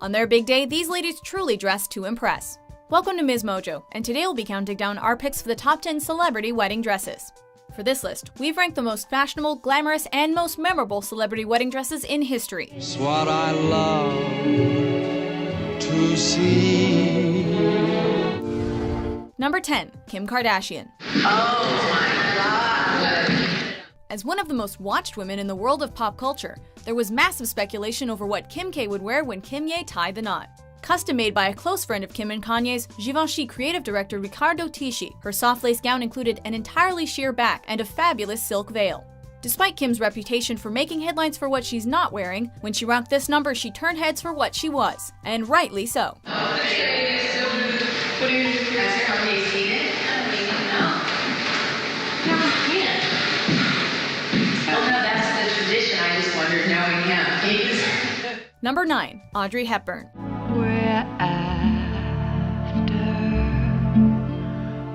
On their big day, these ladies truly dress to impress. Welcome to Ms. Mojo, and today we'll be counting down our picks for the top 10 celebrity wedding dresses. For this list, we've ranked the most fashionable, glamorous, and most memorable celebrity wedding dresses in history. It's what I love to see. Number 10. Kim Kardashian. Oh my God! As one of the most watched women in the world of pop culture, there was massive speculation over what Kim K would wear when Kim Ye tied the knot. Custom made by a close friend of Kim and Kanye's, Givenchy creative director Riccardo Tisci, her soft lace gown included an entirely sheer back and a fabulous silk veil. Despite Kim's reputation for making headlines for what she's not wearing, when she rocked this number she turned heads for what she was, and rightly so. What are you doing? Have you seen it? No. No, we can't. Oh no, that's the tradition. I just wondered. Now we can, please. Number 9. Audrey Hepburn. We're after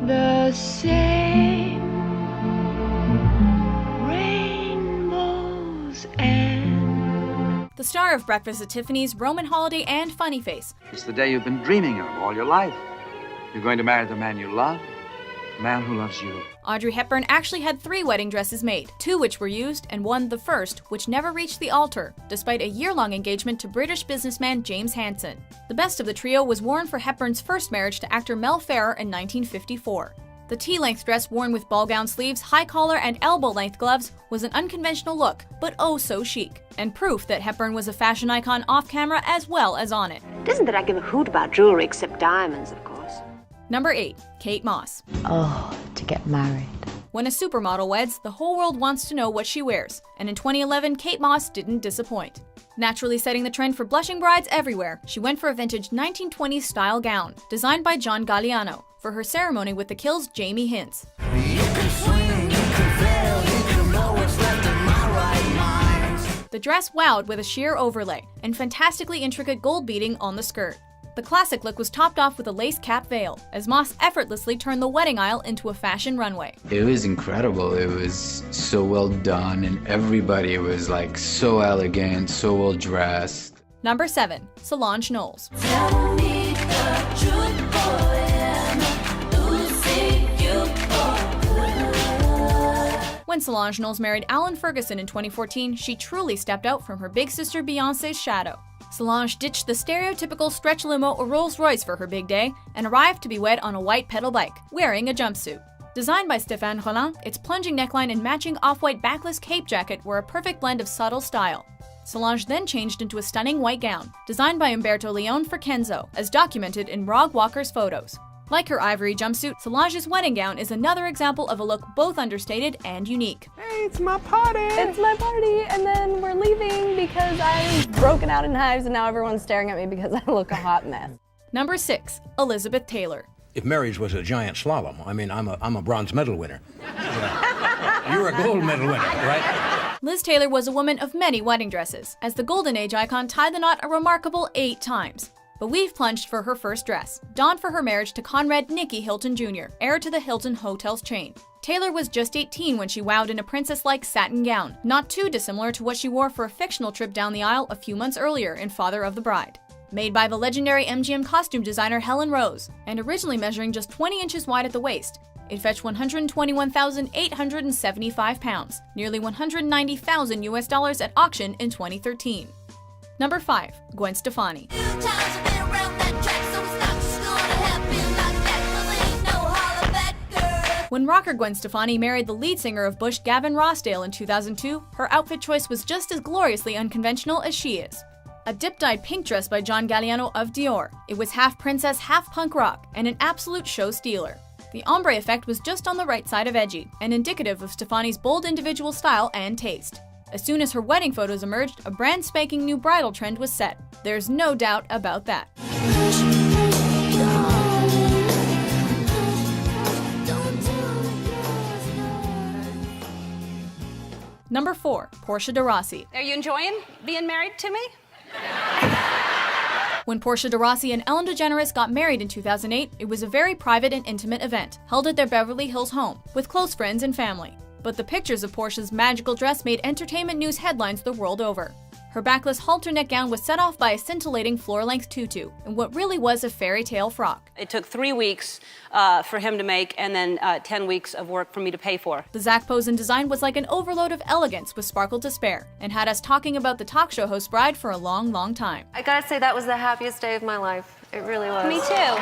the same rainbows and... The star of Breakfast at Tiffany's, Roman Holiday, and Funny Face, It's the day you've been dreaming of all your life. You're going to marry the man you love, the man who loves you. Audrey Hepburn actually had 3 wedding dresses made, 2 which were used, and 1, the first, which never reached the altar, despite a year-long engagement to British businessman James Hansen. The best of the trio was worn for Hepburn's first marriage to actor Mel Ferrer in 1954. The tea-length dress worn with ball-gown sleeves, high collar, and elbow-length gloves was an unconventional look, but oh so chic, and proof that Hepburn was a fashion icon off-camera as well as on it. It isn't that I give a hoot about jewelry except diamonds, of course. Number 8. Kate Moss. Oh, to get married. When a supermodel weds, the whole world wants to know what she wears, and in 2011, Kate Moss didn't disappoint. Naturally setting the trend for blushing brides everywhere, she went for a vintage 1920s style gown, designed by John Galliano, for her ceremony with The Kill's Jamie Hince. The dress wowed with a sheer overlay, and fantastically intricate gold beading on the skirt. The classic look was topped off with a lace cap veil, as Moss effortlessly turned the wedding aisle into a fashion runway. It was incredible. It was so well done, and everybody was like so elegant, so well dressed. Number 7. Solange Knowles. When Solange Knowles married Alan Ferguson in 2014, she truly stepped out from her big sister Beyoncé's shadow. Solange ditched the stereotypical stretch limo or Rolls Royce for her big day and arrived to be wed on a white pedal bike, wearing a jumpsuit. Designed by Stéphane Rollin, its plunging neckline and matching off-white backless cape jacket were a perfect blend of subtle style. Solange then changed into a stunning white gown, designed by Umberto Leone for Kenzo, as documented in Rog Walker's photos. Like her ivory jumpsuit, Solange's wedding gown is another example of a look both understated and unique. Hey, it's my party! It's my party, and then we're leaving because I'm broken out in hives and now everyone's staring at me because I look a hot mess. Number 6. Elizabeth Taylor. If marriage was a giant slalom, I mean, I'm a bronze medal winner. You're a gold medal winner, right? Liz Taylor was a woman of many wedding dresses, as the Golden Age icon tied the knot a remarkable 8 times. But we've plunged for her first dress, donned for her marriage to Conrad Nicky Hilton Jr., heir to the Hilton Hotels chain. Taylor was just 18 when she wowed in a princess-like satin gown, not too dissimilar to what she wore for a fictional trip down the aisle a few months earlier in Father of the Bride. Made by the legendary MGM costume designer Helen Rose, and originally measuring just 20 inches wide at the waist, it fetched £121,875, nearly $190,000 US at auction in 2013. Number 5. Gwen Stefani. When rocker Gwen Stefani married the lead singer of Bush, Gavin Rossdale, in 2002, her outfit choice was just as gloriously unconventional as she is. A dip-dyed pink dress by John Galliano of Dior. It was half princess, half punk rock, and an absolute show stealer. The ombre effect was just on the right side of edgy, and indicative of Stefani's bold individual style and taste. As soon as her wedding photos emerged, a brand spanking new bridal trend was set. There's no doubt about that. Number 4. Portia de Rossi. Are you enjoying being married to me? When Portia de Rossi and Ellen DeGeneres got married in 2008, it was a very private and intimate event, held at their Beverly Hills home, with close friends and family. But the pictures of Portia's magical dress made entertainment news headlines the world over. Her backless halter neck gown was set off by a scintillating floor-length tutu, and what really was a fairy tale frock. It took 3 weeks for him to make, and then 10 weeks of work for me to pay for. The Zac Posen design was like an overload of elegance with sparkle to spare, and had us talking about the talk show host bride for a long, long time. I gotta say, that was the happiest day of my life. It really was. Me too.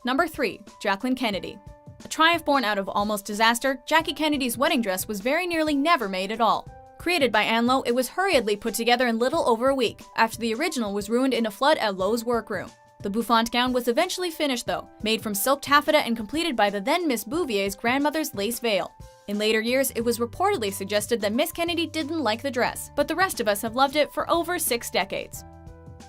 Number 3. Jacqueline Kennedy. A triumph born out of almost disaster, Jackie Kennedy's wedding dress was very nearly never made at all. Created by Ann Lowe, it was hurriedly put together in little over a week, after the original was ruined in a flood at Lowe's workroom. The bouffant gown was eventually finished though, made from silk taffeta and completed by the then Miss Bouvier's grandmother's lace veil. In later years, it was reportedly suggested that Miss Kennedy didn't like the dress, but the rest of us have loved it for over 6 decades.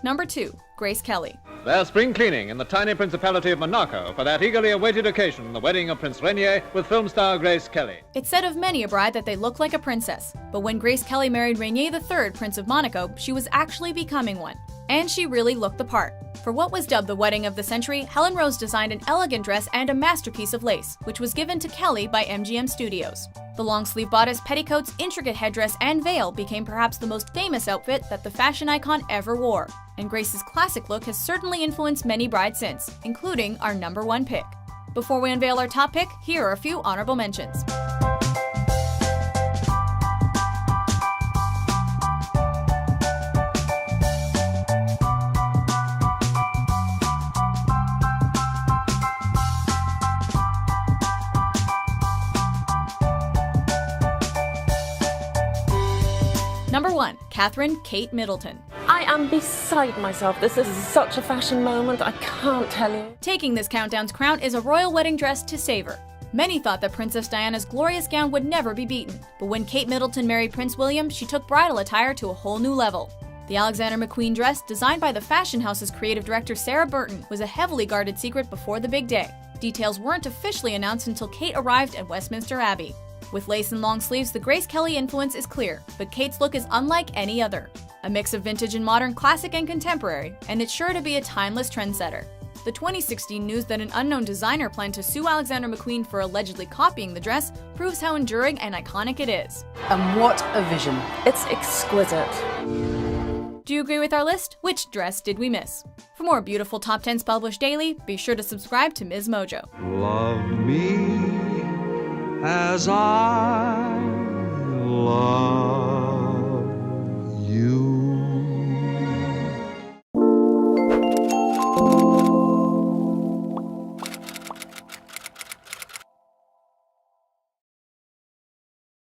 Number 2. Grace Kelly. There's spring cleaning in the tiny Principality of Monaco for that eagerly awaited occasion, the wedding of Prince Rainier with film star Grace Kelly. It's said of many a bride that they look like a princess, but when Grace Kelly married Rainier III, Prince of Monaco, she was actually becoming one. And she really looked the part. For what was dubbed the wedding of the century, Helen Rose designed an elegant dress and a masterpiece of lace, which was given to Kelly by MGM Studios. The long-sleeve bodice, petticoats, intricate headdress, and veil became perhaps the most famous outfit that the fashion icon ever wore. And Grace's classic look has certainly influenced many brides since, including our number 1 pick. Before we unveil our top pick, here are a few honorable mentions. Number 1. Catherine Kate Middleton. I am beside myself. This is such a fashion moment, I can't tell you. Taking this countdown's crown is a royal wedding dress to savor. Many thought that Princess Diana's glorious gown would never be beaten, but when Kate Middleton married Prince William, she took bridal attire to a whole new level. The Alexander McQueen dress, designed by the fashion house's creative director Sarah Burton, was a heavily guarded secret before the big day. Details weren't officially announced until Kate arrived at Westminster Abbey. With lace and long sleeves, the Grace Kelly influence is clear, but Kate's look is unlike any other. A mix of vintage and modern, classic and contemporary, and it's sure to be a timeless trendsetter. The 2016 news that an unknown designer planned to sue Alexander McQueen for allegedly copying the dress proves how enduring and iconic it is. And what a vision. It's exquisite. Do you agree with our list? Which dress did we miss? For more beautiful Top 10s published daily, be sure to subscribe to Ms. Mojo. Love me as I